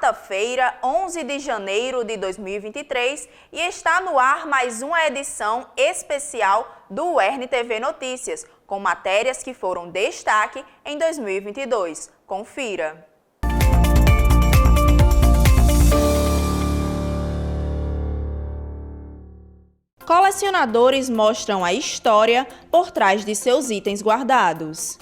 quarta-feira, 11 de janeiro de 2023 e está no ar mais uma edição especial do UERN-TV Notícias, com matérias que foram destaque em 2022. Confira! Colecionadores mostram a história por trás de seus itens guardados.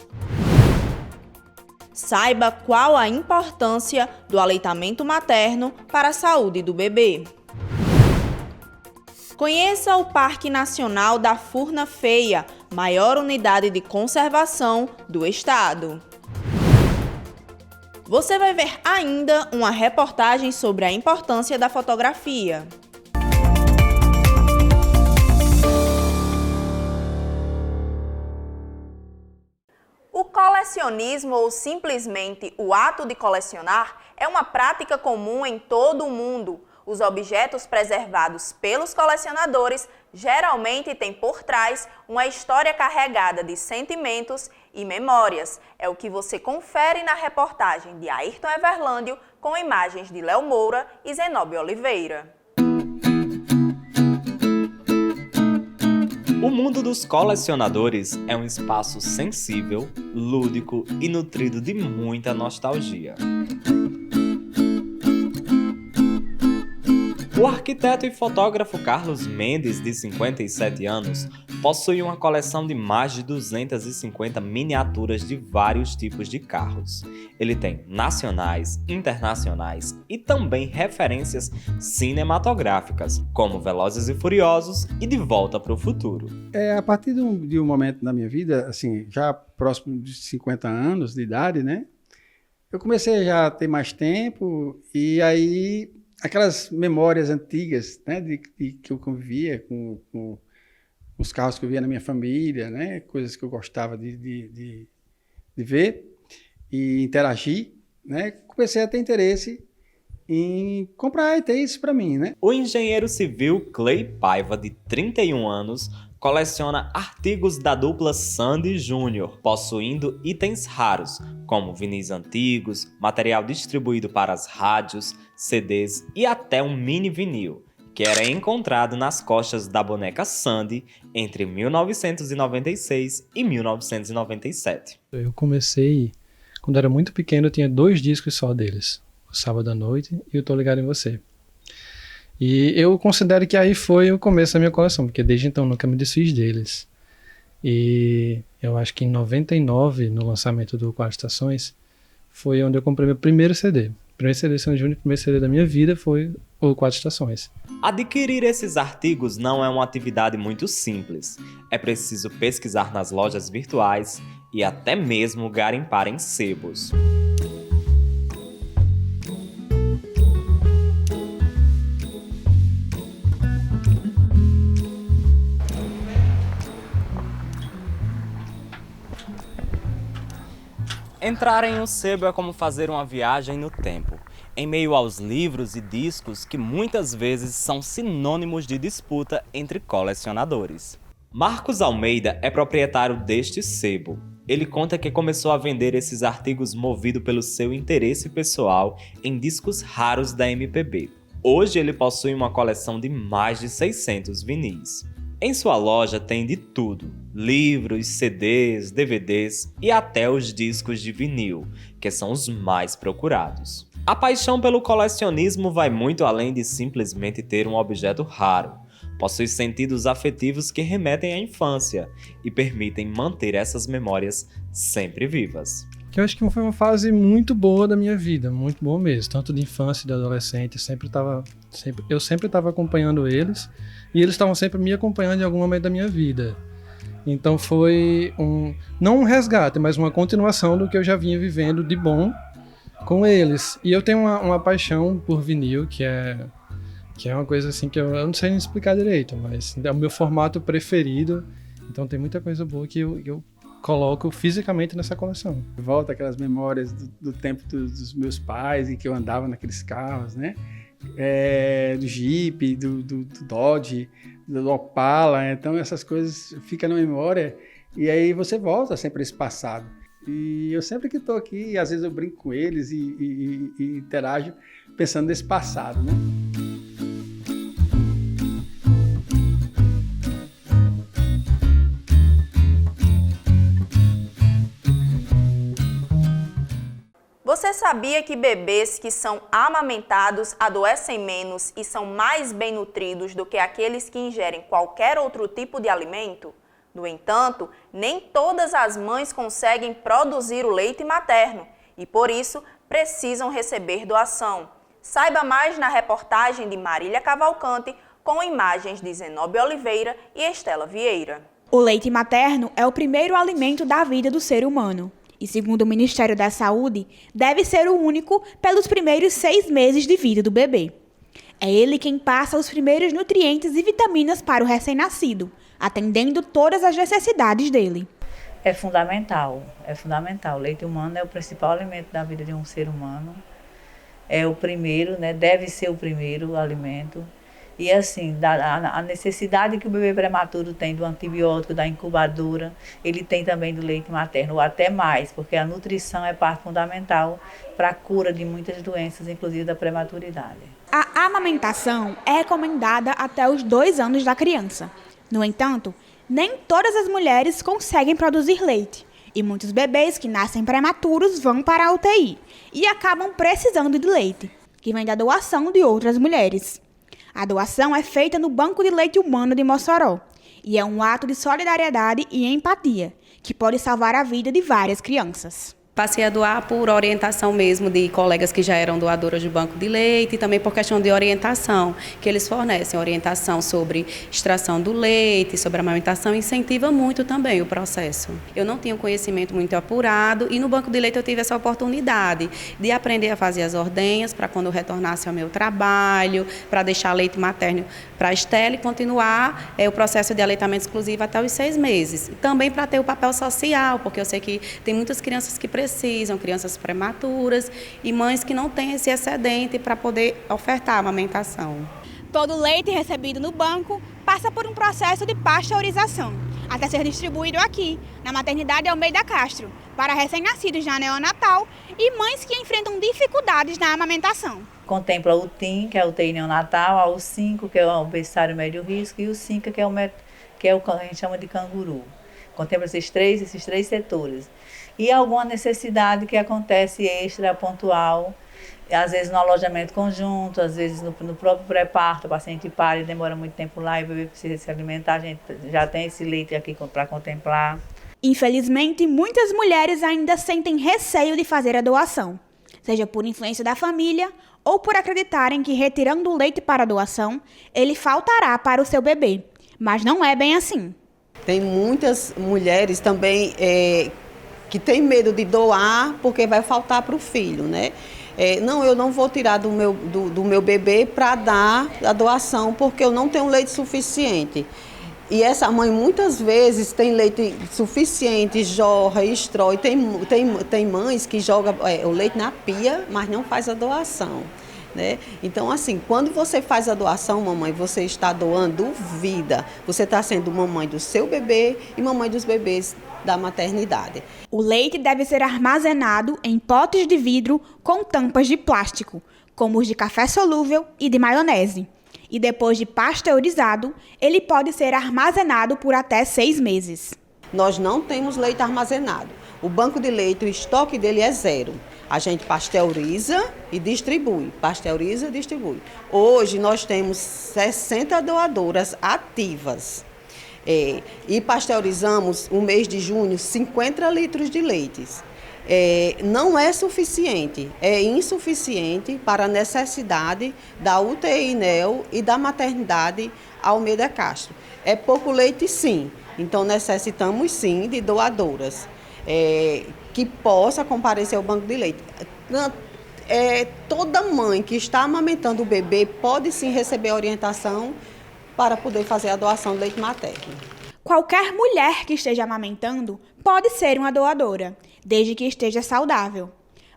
Saiba qual a importância do aleitamento materno para a saúde do bebê. Conheça o Parque Nacional da Furna Feia, maior unidade de conservação do estado. Você vai ver ainda uma reportagem sobre a importância da fotografia. O colecionismo, ou simplesmente o ato de colecionar, é uma prática comum em todo o mundo. Os objetos preservados pelos colecionadores geralmente têm por trás uma história carregada de sentimentos e memórias. É o que você confere na reportagem de Ayrton Everlândio com imagens de Léo Moura e Zenóbio Oliveira. O mundo dos colecionadores é um espaço sensível, lúdico e nutrido de muita nostalgia. O arquiteto e fotógrafo Carlos Mendes, de 57 anos, possui uma coleção de mais de 250 miniaturas de vários tipos de carros. Ele tem nacionais, internacionais e também referências cinematográficas, como Velozes e Furiosos e De Volta para o Futuro. A partir de um momento na minha vida, assim, já próximo de 50 anos de idade, né? Eu comecei já a ter mais tempo e aí aquelas memórias antigas, né, de que eu convivia com os carros que eu via na minha família, né, coisas que eu gostava de ver e interagir, né, comecei a ter interesse em comprar e ter isso para mim, né. O engenheiro civil Clay Paiva, de 31 anos, coleciona artigos da dupla Sandy Júnior, possuindo itens raros, como vinis antigos, material distribuído para as rádios, CDs e até um mini vinil, que era encontrado nas costas da boneca Sandy entre 1996 e 1997. Eu comecei, quando era muito pequeno, eu tinha 2 discos só deles, o Sábado à Noite e o Tô Ligado em Você. E eu considero que aí foi o começo da minha coleção, porque desde então nunca me desfiz deles. E eu acho que em 99, no lançamento do 4 Estações, foi onde eu comprei meu primeiro CD. O primeiro CD Sandy Júnior, o primeiro CD da minha vida foi o 4 Estações. Adquirir esses artigos não é uma atividade muito simples. É preciso pesquisar nas lojas virtuais e até mesmo garimpar em sebos. Entrar em um sebo é como fazer uma viagem no tempo, em meio aos livros e discos que muitas vezes são sinônimos de disputa entre colecionadores. Marcos Almeida é proprietário deste sebo. Ele conta que começou a vender esses artigos movido pelo seu interesse pessoal em discos raros da MPB. Hoje ele possui uma coleção de mais de 600 vinis. Em sua loja tem de tudo: livros, CDs, DVDs e até os discos de vinil, que são os mais procurados. A paixão pelo colecionismo vai muito além de simplesmente ter um objeto raro. Possui sentidos afetivos que remetem à infância e permitem manter essas memórias sempre vivas. Eu acho que foi uma fase muito boa da minha vida, muito boa mesmo, tanto de infância e de adolescente. Eu sempre estava acompanhando eles e eles estavam sempre me acompanhando em algum momento da minha vida. Então foi não um resgate, mas uma continuação do que eu já vinha vivendo de bom com eles. E eu tenho uma paixão por vinil, que é uma coisa assim que eu não sei nem explicar direito, mas é o meu formato preferido. Então tem muita coisa boa que eu coloco fisicamente nessa coleção. Volta aquelas memórias do tempo dos meus pais, em que eu andava naqueles carros, né? Do Jeep, do Dodge, do Opala. Então essas coisas ficam na memória e aí você volta sempre a esse passado. E eu sempre que estou aqui, às vezes eu brinco com eles e interajo, pensando nesse passado, né? Você sabia que bebês que são amamentados adoecem menos e são mais bem nutridos do que aqueles que ingerem qualquer outro tipo de alimento? No entanto, nem todas as mães conseguem produzir o leite materno e, por isso, precisam receber doação. Saiba mais na reportagem de Marília Cavalcante, com imagens de Zenóbia Oliveira e Estela Vieira. O leite materno é o primeiro alimento da vida do ser humano. E, segundo o Ministério da Saúde, deve ser o único pelos primeiros 6 meses de vida do bebê. É ele quem passa os primeiros nutrientes e vitaminas para o recém-nascido, atendendo todas as necessidades dele. É fundamental. O leite humano é o principal alimento da vida de um ser humano. É o primeiro, né? Deve ser o primeiro alimento. E assim, a necessidade que o bebê prematuro tem do antibiótico, da incubadora, ele tem também do leite materno, ou até mais, porque a nutrição é parte fundamental para a cura de muitas doenças, inclusive da prematuridade. A amamentação é recomendada até os 2 anos da criança. No entanto, nem todas as mulheres conseguem produzir leite, e muitos bebês que nascem prematuros vão para a UTI e acabam precisando de leite, que vem da doação de outras mulheres. A doação é feita no Banco de Leite Humano de Mossoró e é um ato de solidariedade e empatia que pode salvar a vida de várias crianças. Passei a doar por orientação mesmo de colegas que já eram doadoras de banco de leite e também por questão de orientação, que eles fornecem orientação sobre extração do leite, sobre a amamentação, incentiva muito também o processo. Eu não tinha um conhecimento muito apurado e no banco de leite eu tive essa oportunidade de aprender a fazer as ordenhas para quando eu retornasse ao meu trabalho, para deixar leite materno para a Estela e continuar o processo de aleitamento exclusivo até os 6 meses. E também para ter o papel social, porque eu sei que tem muitas crianças que precisam, crianças prematuras e mães que não têm esse excedente para poder ofertar a amamentação. Todo leite recebido no banco passa por um processo de pasteurização, até ser distribuído aqui, na maternidade Almeida Castro, para recém-nascidos na neonatal e mães que enfrentam dificuldades na amamentação. Contempla o TIM, que é o UTI neonatal, a U5, que é o berçário médio risco, e o 5, que é o que a gente chama de canguru. Contempla esses três setores. E alguma necessidade que acontece extra, pontual, às vezes no alojamento conjunto, às vezes no próprio pré-parto, o paciente para e demora muito tempo lá e o bebê precisa se alimentar, a gente já tem esse leite aqui para contemplar. Infelizmente, muitas mulheres ainda sentem receio de fazer a doação, seja por influência da família ou por acreditarem que retirando o leite para a doação, ele faltará para o seu bebê. Mas não é bem assim. Tem muitas mulheres também que têm medo de doar porque vai faltar para o filho, né? Não, eu não vou tirar do meu bebê para dar a doação porque eu não tenho leite suficiente. E essa mãe muitas vezes tem leite suficiente, jorra, extrói. Tem mães que jogam o leite na pia, mas não faz a doação. Né? Então, assim, quando você faz a doação, mamãe, você está doando vida. Você está sendo mamãe do seu bebê e mamãe dos bebês da maternidade. O leite deve ser armazenado em potes de vidro com tampas de plástico, como os de café solúvel e de maionese. E depois de pasteurizado, ele pode ser armazenado por até 6 meses. Nós não temos leite armazenado. O banco de leite, o estoque dele é 0. A gente pasteuriza e distribui. Pasteuriza e distribui. Hoje nós temos 60 doadoras ativas. E pasteurizamos, no mês de junho, 50 litros de leite. Não é suficiente, é insuficiente para a necessidade da UTI NEO e da maternidade Almeida Castro. É pouco leite, sim. Então necessitamos, sim, de doadoras que possa comparecer ao banco de leite. Toda mãe que está amamentando o bebê pode, sim, receber orientação para poder fazer a doação de leite materno. Qualquer mulher que esteja amamentando pode ser uma doadora, desde que esteja saudável.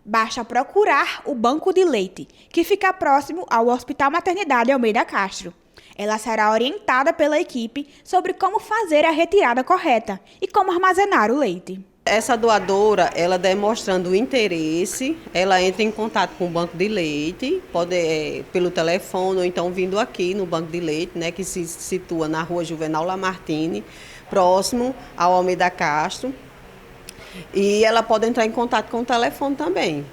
Basta procurar o banco de leite, que fica próximo ao Hospital Maternidade Almeida Castro. Ela será orientada pela equipe sobre como fazer a retirada correta e como armazenar o leite. Essa doadora, ela demonstrando interesse, ela entra em contato com o Banco de Leite, pode pelo telefone ou então vindo aqui no Banco de Leite, né, que se situa na Rua Juvenal Lamartine, próximo ao Almeida Castro. E ela pode entrar em contato com o telefone também,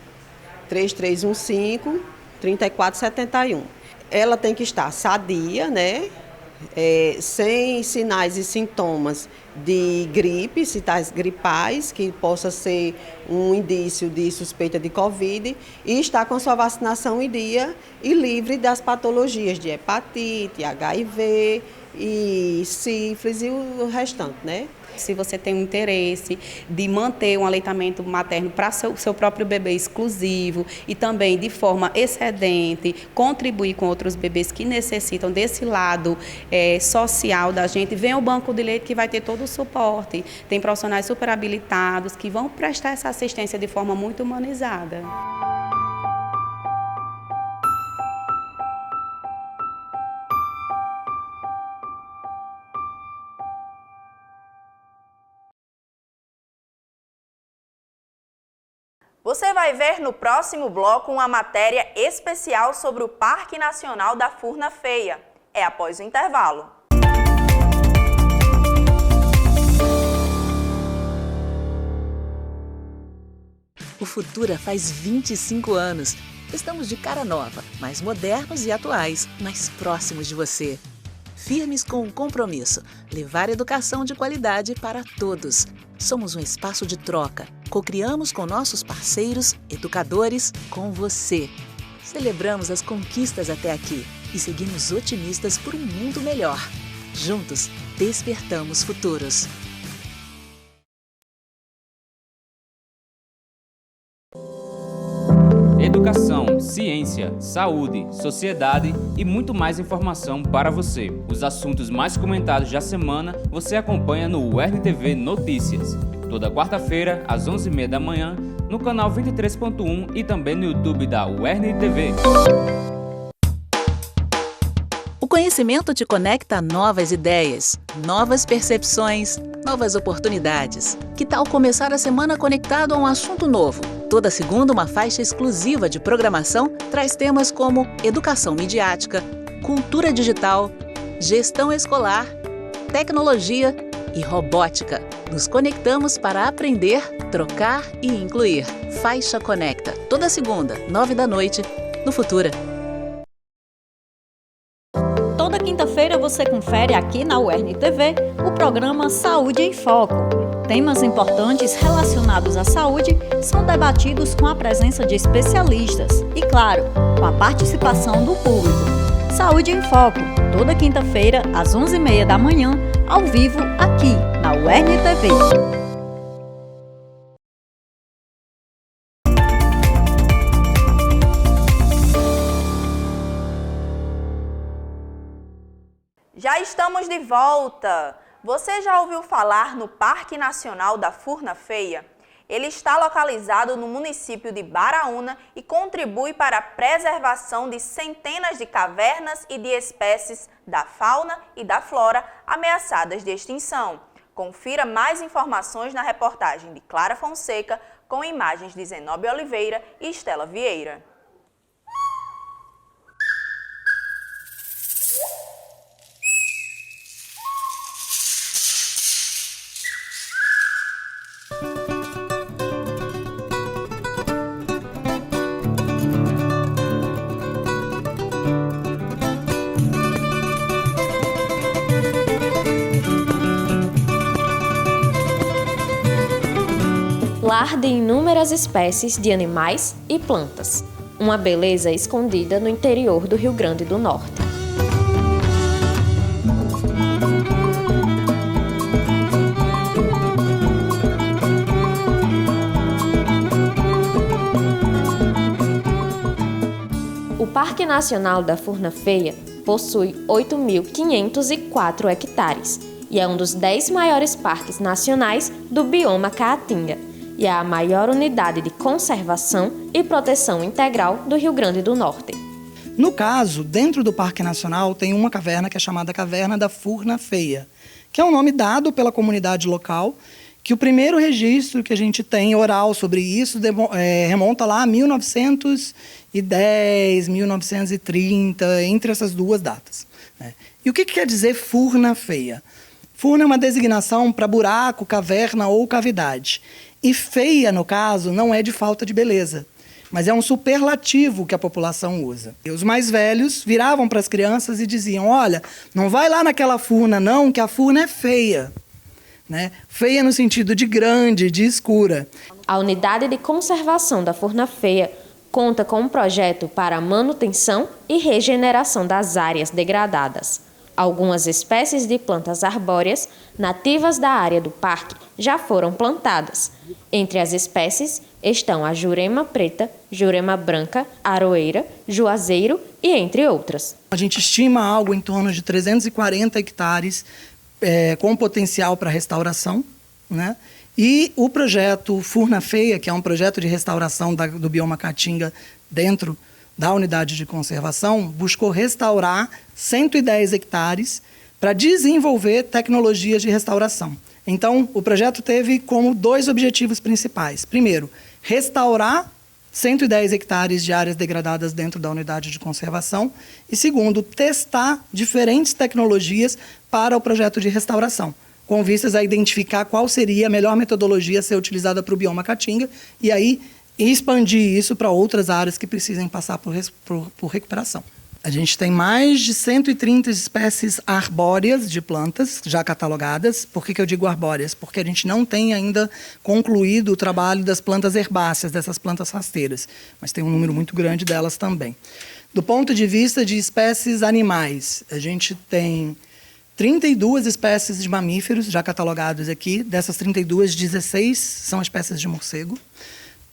3315-3471. Ela tem que estar sadia, né? Sem sinais e sintomas de gripe, sinais gripais, que possa ser um indício de suspeita de Covid, e estar com sua vacinação em dia e livre das patologias de hepatite, HIV e sífilis e o restante, né? Se você tem um interesse de manter um aleitamento materno para seu próprio bebê exclusivo e também de forma excedente, contribuir com outros bebês que necessitam desse lado social da gente, vem o Banco de Leite que vai ter todo o suporte. Tem profissionais super habilitados que vão prestar essa assistência de forma muito humanizada. Você vai ver no próximo bloco uma matéria especial sobre o Parque Nacional da Furna Feia. É após o intervalo. O Futura faz 25 anos. Estamos de cara nova, mais modernos e atuais, mais próximos de você. Firmes com um compromisso, levar educação de qualidade para todos. Somos um espaço de troca. Cocriamos com nossos parceiros, educadores, com você. Celebramos as conquistas até aqui e seguimos otimistas por um mundo melhor. Juntos, despertamos futuros. Educação, ciência, saúde, sociedade e muito mais informação para você. Os assuntos mais comentados da semana você acompanha no UERN-TV Notícias. Toda quarta-feira, às 11h30 da manhã, no canal 23.1 e também no YouTube da UERN-TV. O conhecimento te conecta a novas ideias, novas percepções, novas oportunidades. Que tal começar a semana conectado a um assunto novo? Toda segunda, uma faixa exclusiva de programação traz temas como educação midiática, cultura digital, gestão escolar, tecnologia e robótica. Nos conectamos para aprender, trocar e incluir. Faixa Conecta, toda segunda, 9h, no Futura. Toda quinta-feira você confere aqui na UERN-TV o programa Saúde em Foco. Temas importantes relacionados à saúde são debatidos com a presença de especialistas e, claro, com a participação do público. Saúde em Foco, toda quinta-feira, às 11h30 da manhã, ao vivo, aqui na UERN-TV. Já estamos de volta! Você já ouviu falar no Parque Nacional da Furna Feia? Ele está localizado no município de Baraúna e contribui para a preservação de centenas de cavernas e de espécies da fauna e da flora ameaçadas de extinção. Confira mais informações na reportagem de Clara Fonseca, com imagens de Zenobe Oliveira e Estela Vieira. Lar de inúmeras espécies de animais e plantas. Uma beleza escondida no interior do Rio Grande do Norte. O Parque Nacional da Furna Feia possui 8.504 hectares e é um dos 10 maiores parques nacionais do bioma Caatinga e é a maior unidade de conservação e proteção integral do Rio Grande do Norte. No caso, dentro do Parque Nacional tem uma caverna que é chamada Caverna da Furna Feia, que é um nome dado pela comunidade local, que o primeiro registro que a gente tem oral sobre isso remonta lá a 1910, 1930, entre essas duas datas, né? E o que quer dizer furna feia? Furna é uma designação para buraco, caverna ou cavidade. E feia, no caso, não é de falta de beleza, mas é um superlativo que a população usa. E os mais velhos viravam para as crianças e diziam: olha, não vai lá naquela furna não, que a furna é feia. Né? Feia no sentido de grande, de escura. A unidade de conservação da Furna Feia conta com um projeto para a manutenção e regeneração das áreas degradadas. Algumas espécies de plantas arbóreas nativas da área do parque já foram plantadas. Entre as espécies estão a jurema preta, jurema branca, aroeira, juazeiro e entre outras. A gente estima algo em torno de 340 hectares com potencial para restauração, né? E o projeto Furna Feia, que é um projeto de restauração do bioma Caatinga dentro da unidade de conservação, buscou restaurar 110 hectares para desenvolver tecnologias de restauração. Então, o projeto teve como 2 objetivos principais. Primeiro, restaurar 110 hectares de áreas degradadas dentro da unidade de conservação. E segundo, testar diferentes tecnologias para o projeto de restauração, com vistas a identificar qual seria a melhor metodologia a ser utilizada para o bioma Caatinga e aí expandir isso para outras áreas que precisem passar por recuperação. A gente tem mais de 130 espécies arbóreas de plantas já catalogadas. Por que eu digo arbóreas? Porque a gente não tem ainda concluído o trabalho das plantas herbáceas, dessas plantas rasteiras, mas tem um número muito grande delas também. Do ponto de vista de espécies animais, a gente tem 32 espécies de mamíferos já catalogados aqui. Dessas 32, 16 são espécies de morcego.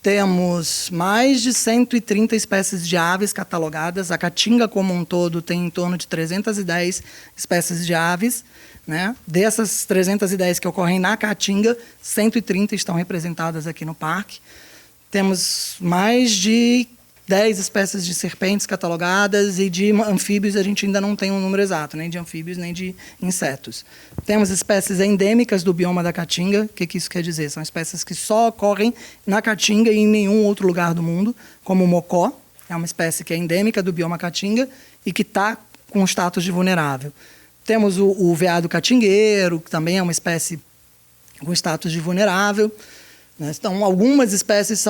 Temos mais de 130 espécies de aves catalogadas. A Caatinga, como um todo, tem em torno de 310 espécies de aves, né? Dessas 310 que ocorrem na Caatinga, 130 estão representadas aqui no parque. Temos mais de 10 espécies de serpentes catalogadas e de anfíbios a gente ainda não tem um número exato, nem de anfíbios nem de insetos. Temos espécies endêmicas do bioma da Caatinga. O que isso quer dizer? São espécies que só ocorrem na Caatinga e em nenhum outro lugar do mundo, como o mocó, é uma espécie que é endêmica do bioma Caatinga e que está com status de vulnerável. Temos o veado catingueiro, que também é uma espécie com status de vulnerável. Então, algumas espécies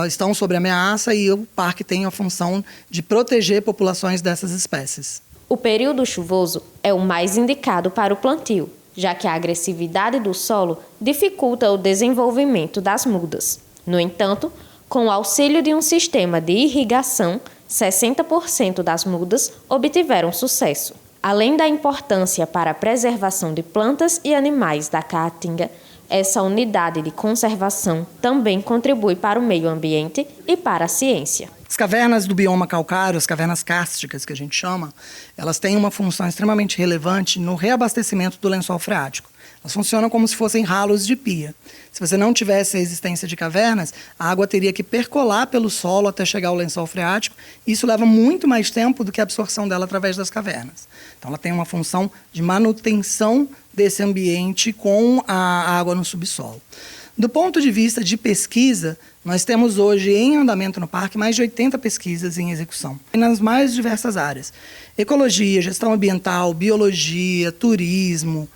estão sob ameaça e o parque tem a função de proteger populações dessas espécies. O período chuvoso é o mais indicado para o plantio, já que a agressividade do solo dificulta o desenvolvimento das mudas. No entanto, com o auxílio de um sistema de irrigação, 60% das mudas obtiveram sucesso. Além da importância para a preservação de plantas e animais da Caatinga, essa unidade de conservação também contribui para o meio ambiente e para a ciência. As cavernas do bioma calcário, as cavernas kársticas que a gente chama, elas têm uma função extremamente relevante no reabastecimento do lençol freático. Elas funcionam como se fossem ralos de pia. Se você não tivesse a existência de cavernas, a água teria que percolar pelo solo até chegar ao lençol freático. Isso leva muito mais tempo do que a absorção dela através das cavernas. Então, ela tem uma função de manutenção desse ambiente com a água no subsolo. Do ponto de vista de pesquisa, nós temos hoje em andamento no parque mais de 80 pesquisas em execução, nas mais diversas áreas. Ecologia, gestão ambiental, biologia, turismo,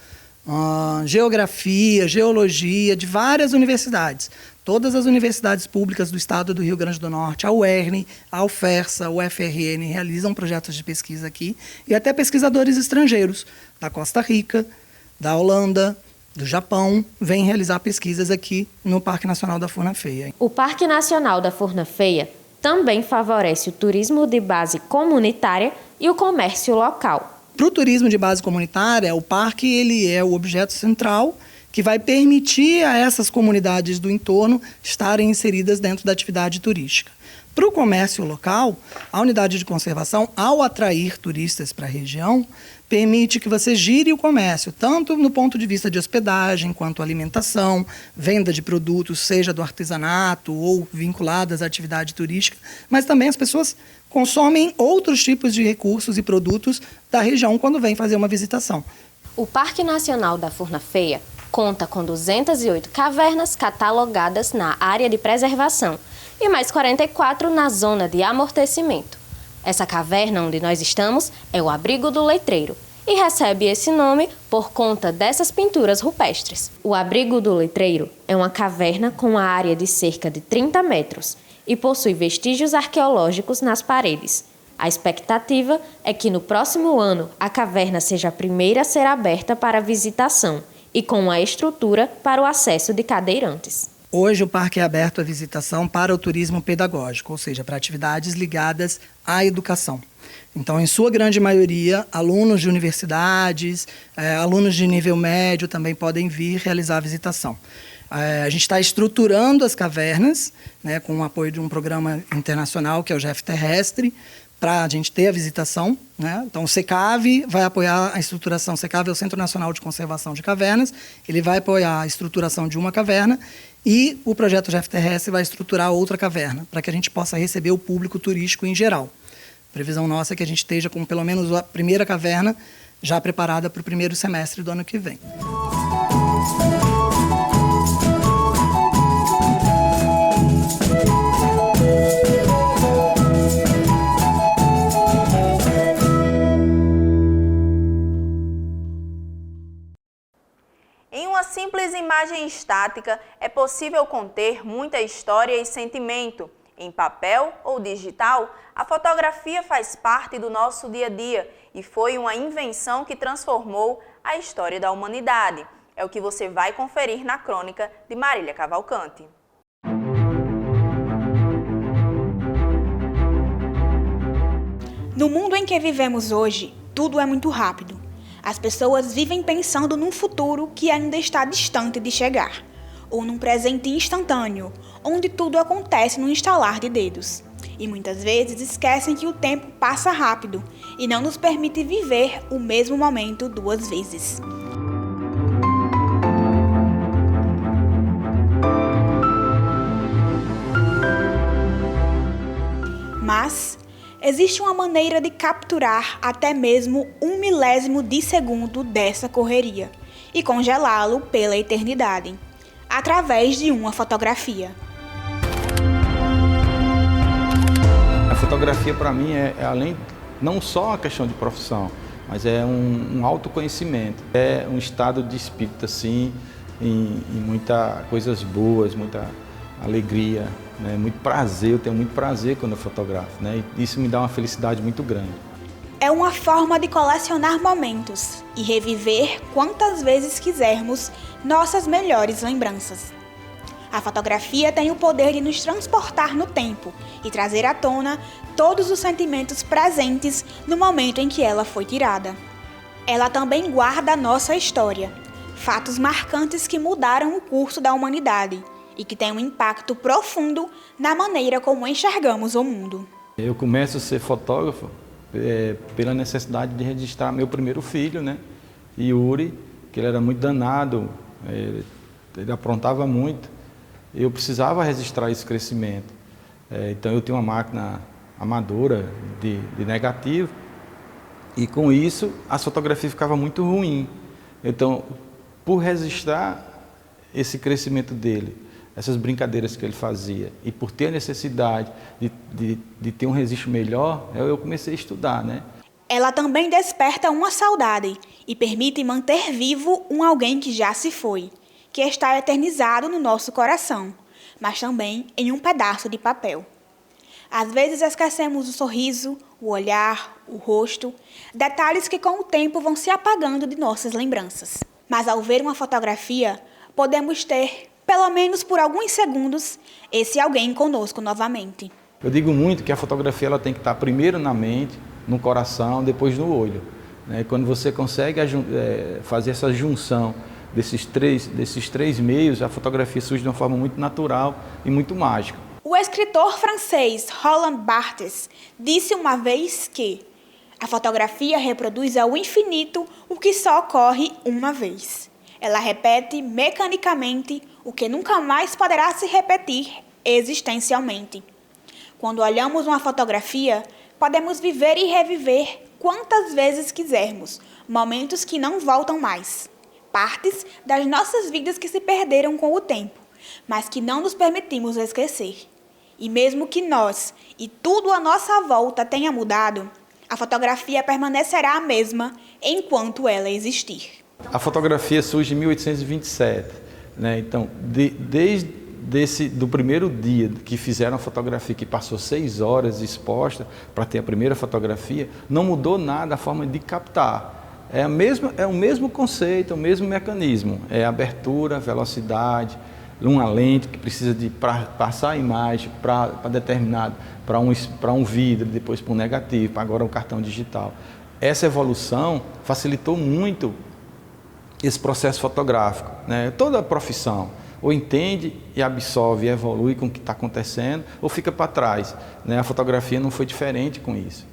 geografia, geologia, de várias universidades. Todas as universidades públicas do estado do Rio Grande do Norte, a UERN, a UFERSA, o UFRN, realizam projetos de pesquisa aqui, e até pesquisadores estrangeiros, da Costa Rica, da Holanda, do Japão, vêm realizar pesquisas aqui no Parque Nacional da Furna Feia. O Parque Nacional da Furna Feia também favorece o turismo de base comunitária e o comércio local. Para o turismo de base comunitária, o parque ele é o objeto central que vai permitir a essas comunidades do entorno estarem inseridas dentro da atividade turística. Para o comércio local, a unidade de conservação, ao atrair turistas para a região, permite que você gire o comércio, tanto no ponto de vista de hospedagem, quanto alimentação, venda de produtos, seja do artesanato ou vinculadas à atividade turística, mas também as pessoas consomem outros tipos de recursos e produtos da região quando vêm fazer uma visitação. O Parque Nacional da Furna Feia Conta com 208 cavernas catalogadas na área de preservação e mais 44 na zona de amortecimento. Essa caverna onde nós estamos é o Abrigo do Letreiro e recebe esse nome por conta dessas pinturas rupestres. O Abrigo do Letreiro é uma caverna com uma área de cerca de 30 metros e possui vestígios arqueológicos nas paredes. A expectativa é que no próximo ano a caverna seja a primeira a ser aberta para visitação e com uma estrutura para o acesso de cadeirantes. Hoje o parque é aberto à visitação para o turismo pedagógico, ou seja, para atividades ligadas à educação. Então, em sua grande maioria, alunos de universidades, alunos de nível médio também podem vir realizar a visitação. A gente está estruturando as cavernas, né, com o apoio de um programa internacional, que é o GEF Terrestre, para a gente ter a visitação, né? Então, o SECAV vai apoiar a estruturação. O SECAV é o Centro Nacional de Conservação de Cavernas. Ele vai apoiar a estruturação de uma caverna e o projeto GEF Terrestre vai estruturar outra caverna, para que a gente possa receber o público turístico em geral. A previsão nossa é que a gente esteja com pelo menos a primeira caverna já preparada para o primeiro semestre do ano que vem. Em uma simples imagem estática, é possível conter muita história e sentimento. Em papel ou digital, a fotografia faz parte do nosso dia a dia e foi uma invenção que transformou a história da humanidade. É o que você vai conferir na crônica de Marília Cavalcante. No mundo em que vivemos hoje, tudo é muito rápido. As pessoas vivem pensando num futuro que ainda está distante de chegar, ou num presente instantâneo, onde tudo acontece no estalar de dedos. E muitas vezes esquecem que o tempo passa rápido e não nos permite viver o mesmo momento duas vezes. Mas existe uma maneira de capturar até mesmo 1/1000 de segundo dessa correria e congelá-lo pela eternidade, através de uma fotografia. A fotografia, para mim, é além, não só a questão de profissão, mas é um autoconhecimento. É um estado de espírito, assim, em muitas coisas boas, muita alegria, né? Muito prazer. Eu tenho muito prazer quando eu fotografo, né? E isso me dá uma felicidade muito grande. É uma forma de colecionar momentos e reviver quantas vezes quisermos nossas melhores lembranças. A fotografia tem o poder de nos transportar no tempo e trazer à tona todos os sentimentos presentes no momento em que ela foi tirada. Ela também guarda a nossa história, fatos marcantes que mudaram o curso da humanidade e que têm um impacto profundo na maneira como enxergamos o mundo. Eu começo a ser fotógrafo pela necessidade de registrar meu primeiro filho, né? Yuri, que ele era muito danado, ele aprontava muito. Eu precisava registrar esse crescimento. Então eu tinha uma máquina amadora de negativo e com isso a fotografia ficava muito ruim. Então, por registrar esse crescimento dele, essas brincadeiras que ele fazia e por ter a necessidade de ter um registro melhor, eu comecei a estudar, né? Ela também desperta uma saudade e permite manter vivo um alguém que já se foi, que está eternizado no nosso coração, mas também em um pedaço de papel. Às vezes esquecemos o sorriso, o olhar, o rosto, detalhes que com o tempo vão se apagando de nossas lembranças. Mas ao ver uma fotografia, podemos ter, pelo menos por alguns segundos, esse alguém conosco novamente. Eu digo muito que a fotografia ela tem que estar primeiro na mente, no coração, depois no olho, né? Quando você consegue fazer essa junção desses três meios, a fotografia surge de uma forma muito natural e muito mágica. O escritor francês Roland Barthes disse uma vez que a fotografia reproduz ao infinito o que só ocorre uma vez. Ela repete mecanicamente o que nunca mais poderá se repetir existencialmente. Quando olhamos uma fotografia, podemos viver e reviver quantas vezes quisermos, momentos que não voltam mais. partes das nossas vidas que se perderam com o tempo, mas que não nos permitimos esquecer. E mesmo que nós e tudo à nossa volta tenha mudado, a fotografia permanecerá a mesma enquanto ela existir. A fotografia surge em 1827, né? Então, desde do primeiro dia que fizeram a fotografia, que passou 6 horas exposta para ter a primeira fotografia, não mudou nada a forma de captar. É o mesmo conceito, o mesmo mecanismo. É abertura, velocidade, uma lente que precisa de passar a imagem para determinado, para um vidro, depois para um negativo, para agora um cartão digital. Essa evolução facilitou muito esse processo fotográfico, né? Toda a profissão ou entende e absorve e evolui com o que está acontecendo, ou fica para trás, né? A fotografia não foi diferente com isso.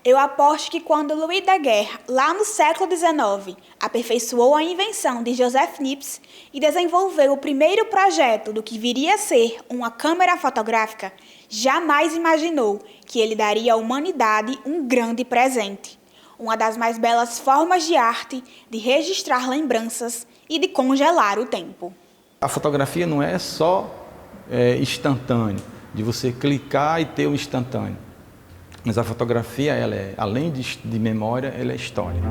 Eu aposto que quando Louis Daguerre, lá no século XIX, aperfeiçoou a invenção de Joseph Niepce e desenvolveu o primeiro projeto do que viria a ser uma câmera fotográfica, jamais imaginou que ele daria à humanidade um grande presente. Uma das mais belas formas de arte de registrar lembranças e de congelar o tempo. A fotografia não é só instantâneo, de você clicar e ter o instantâneo. Mas a fotografia, ela é, além de memória, ela é história.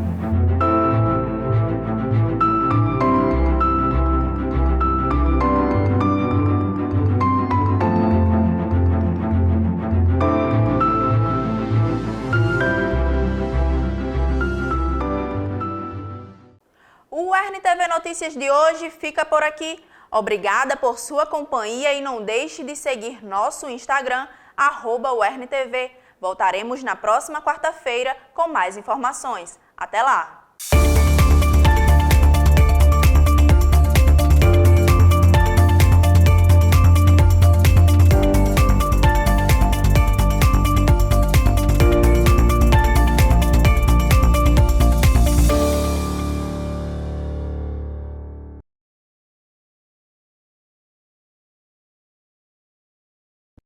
O UERN-TV Notícias de hoje fica por aqui. Obrigada por sua companhia e não deixe de seguir nosso Instagram, @UERN-TV. Voltaremos na próxima quarta-feira com mais informações. Até lá!